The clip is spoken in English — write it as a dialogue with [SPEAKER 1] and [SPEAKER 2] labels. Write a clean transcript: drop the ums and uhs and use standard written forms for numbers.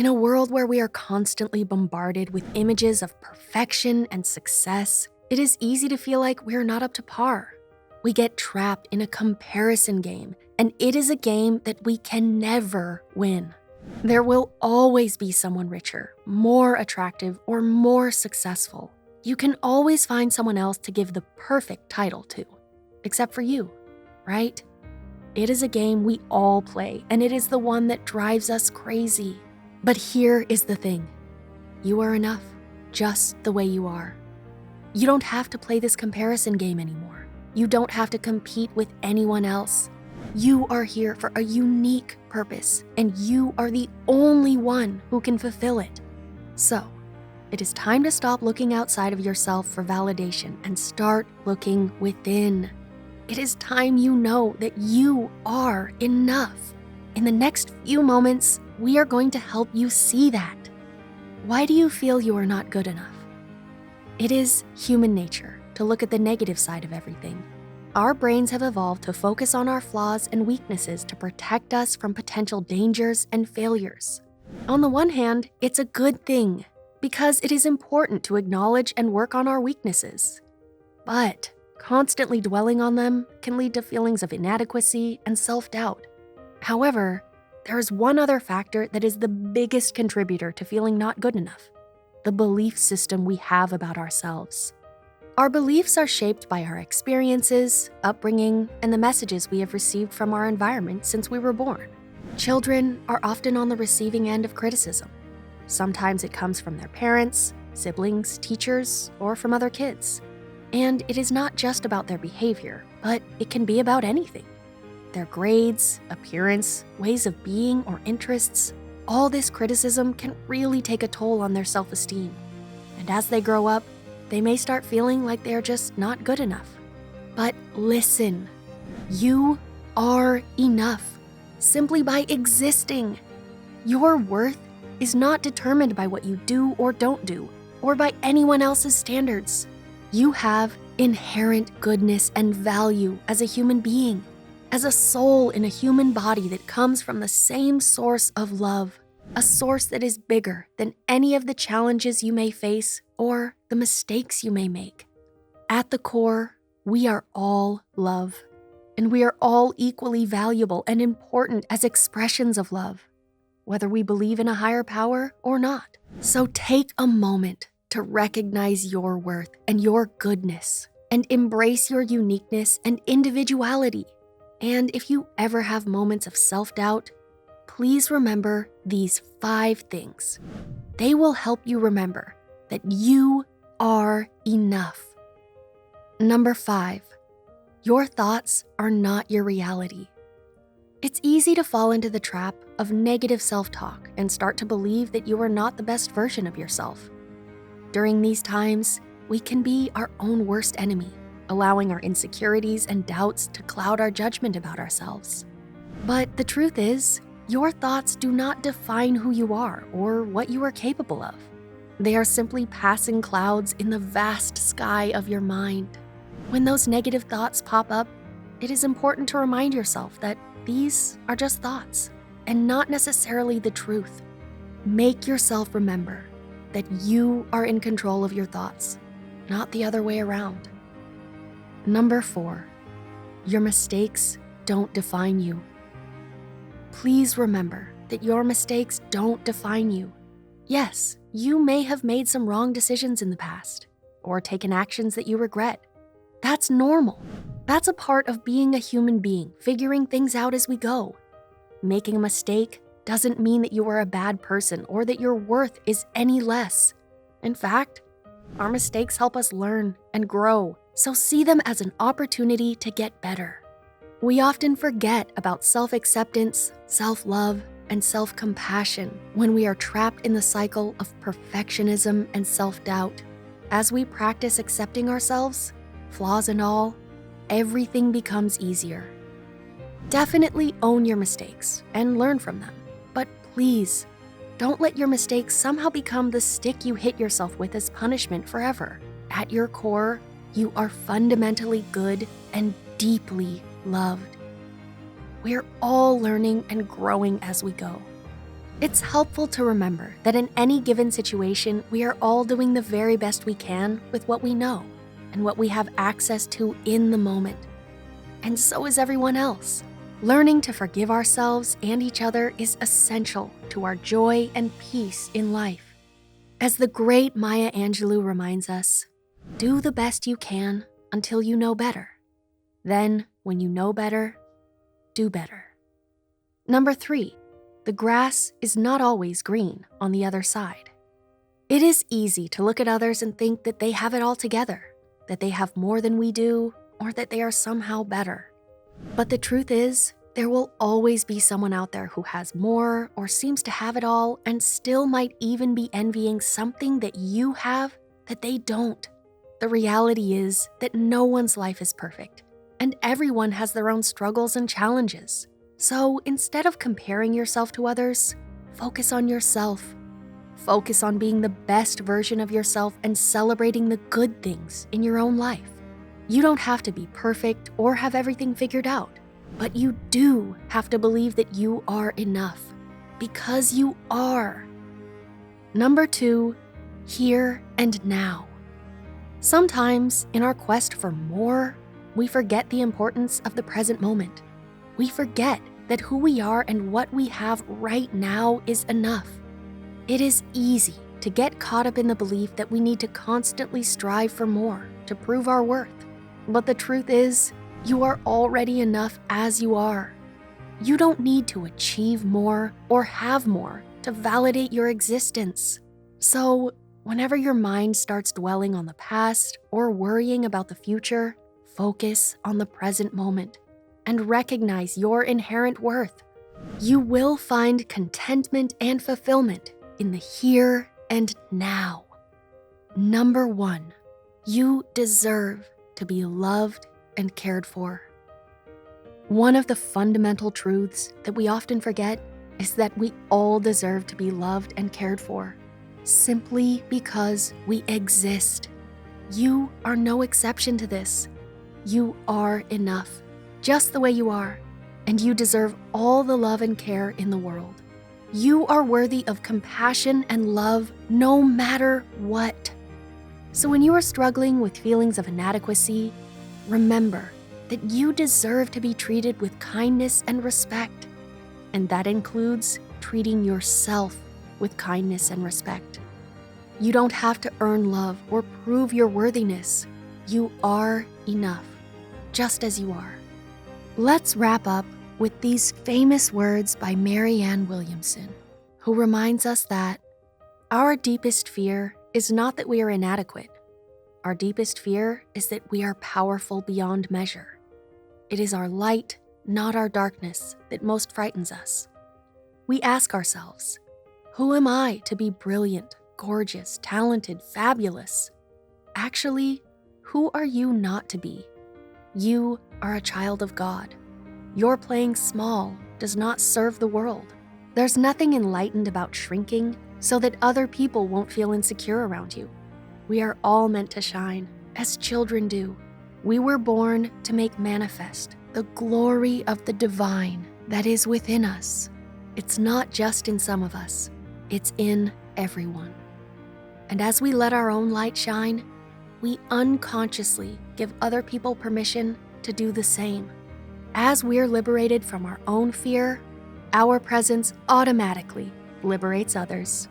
[SPEAKER 1] In a world where we are constantly bombarded with images of perfection and success, it is easy to feel like we're not up to par. We get trapped in a comparison game, and it is a game that we can never win. There will always be someone richer, more attractive, or more successful. You can always find someone else to give the perfect title to, except for you, right? It is a game we all play, and it is the one that drives us crazy. But here is the thing. You are enough, just the way you are. You don't have to play this comparison game anymore. You don't have to compete with anyone else. You are here for a unique purpose, and you are the only one who can fulfill it. So, it is time to stop looking outside of yourself for validation and start looking within. It is time you know that you are enough. In the next few moments, we are going to help you see that. Why do you feel you are not good enough? It is human nature to look at the negative side of everything. Our brains have evolved to focus on our flaws and weaknesses to protect us from potential dangers and failures. On the one hand, it's a good thing because it is important to acknowledge and work on our weaknesses. But constantly dwelling on them can lead to feelings of inadequacy and self-doubt. However, there is one other factor that is the biggest contributor to feeling not good enough: the belief system we have about ourselves. Our beliefs are shaped by our experiences, upbringing, and the messages we have received from our environment since we were born. Children are often on the receiving end of criticism. Sometimes it comes from their parents, siblings, teachers, or from other kids. And it is not just about their behavior, but it can be about anything. Their grades, appearance, ways of being, or interests. All this criticism can really take a toll on their self-esteem. And as they grow up, they may start feeling like they're just not good enough. But listen, you are enough simply by existing. Your worth is not determined by what you do or don't do, or by anyone else's standards. You have inherent goodness and value as a human being, as a soul in a human body that comes from the same source of love, a source that is bigger than any of the challenges you may face or the mistakes you may make. At the core, we are all love, and we are all equally valuable and important as expressions of love, whether we believe in a higher power or not. So take a moment to recognize your worth and your goodness, and embrace your uniqueness and individuality. And if you ever have moments of self-doubt, please remember these 5 things. They will help you remember that you are enough. Number 5, your thoughts are not your reality. It's easy to fall into the trap of negative self-talk and start to believe that you are not the best version of yourself. During these times, we can be our own worst enemy, allowing our insecurities and doubts to cloud our judgment about ourselves. But the truth is, your thoughts do not define who you are or what you are capable of. They are simply passing clouds in the vast sky of your mind. When those negative thoughts pop up, it is important to remind yourself that these are just thoughts and not necessarily the truth. Make yourself remember that you are in control of your thoughts, not the other way around. Number 4, your mistakes don't define you. Please remember that your mistakes don't define you. Yes, you may have made some wrong decisions in the past or taken actions that you regret. That's normal. That's a part of being a human being, figuring things out as we go. Making a mistake doesn't mean that you are a bad person or that your worth is any less. In fact, our mistakes help us learn and grow, so see them as an opportunity to get better. We often forget about self-acceptance, self-love, and self-compassion when we are trapped in the cycle of perfectionism and self-doubt. As we practice accepting ourselves, flaws and all, everything becomes easier. Definitely own your mistakes and learn from them, but please, don't let your mistakes somehow become the stick you hit yourself with as punishment forever. At your core, you are fundamentally good and deeply loved. We're all learning and growing as we go. It's helpful to remember that in any given situation, we are all doing the very best we can with what we know and what we have access to in the moment. And so is everyone else. Learning to forgive ourselves and each other is essential to our joy and peace in life. As the great Maya Angelou reminds us, do the best you can until you know better. Then, when you know better, do better. Number 3, the grass is not always green on the other side. It is easy to look at others and think that they have it all together, that they have more than we do, or that they are somehow better. But the truth is, there will always be someone out there who has more or seems to have it all and still might even be envying something that you have that they don't. The reality is that no one's life is perfect, and everyone has their own struggles and challenges. So instead of comparing yourself to others, focus on yourself. Focus on being the best version of yourself and celebrating the good things in your own life. You don't have to be perfect or have everything figured out, but you do have to believe that you are enough, because you are. Number 2, here and now. Sometimes in our quest for more, we forget the importance of the present moment. We forget that who we are and what we have right now is enough. It is easy to get caught up in the belief that we need to constantly strive for more to prove our worth. But the truth is, you are already enough as you are. You don't need to achieve more or have more to validate your existence. So, whenever your mind starts dwelling on the past or worrying about the future, focus on the present moment and recognize your inherent worth. You will find contentment and fulfillment in the here and now. Number 1, you deserve to be loved and cared for. One of the fundamental truths that we often forget is that we all deserve to be loved and cared for, simply because we exist. You are no exception to this. You are enough, just the way you are, and you deserve all the love and care in the world. You are worthy of compassion and love no matter what. So when you are struggling with feelings of inadequacy, remember that you deserve to be treated with kindness and respect, and that includes treating yourself with kindness and respect. You don't have to earn love or prove your worthiness. You are enough, just as you are. Let's wrap up with these famous words by Marianne Williamson, who reminds us that our deepest fear is not that we are inadequate. Our deepest fear is that we are powerful beyond measure. It is our light, not our darkness, that most frightens us. We ask ourselves, who am I to be brilliant, gorgeous, talented, fabulous? Actually, who are you not to be? You are a child of God. Your playing small does not serve the world. There's nothing enlightened about shrinking so that other people won't feel insecure around you. We are all meant to shine, as children do. We were born to make manifest the glory of the divine that is within us. It's not just in some of us, it's in everyone. And as we let our own light shine, we unconsciously give other people permission to do the same. As we're liberated from our own fear, our presence automatically liberates others.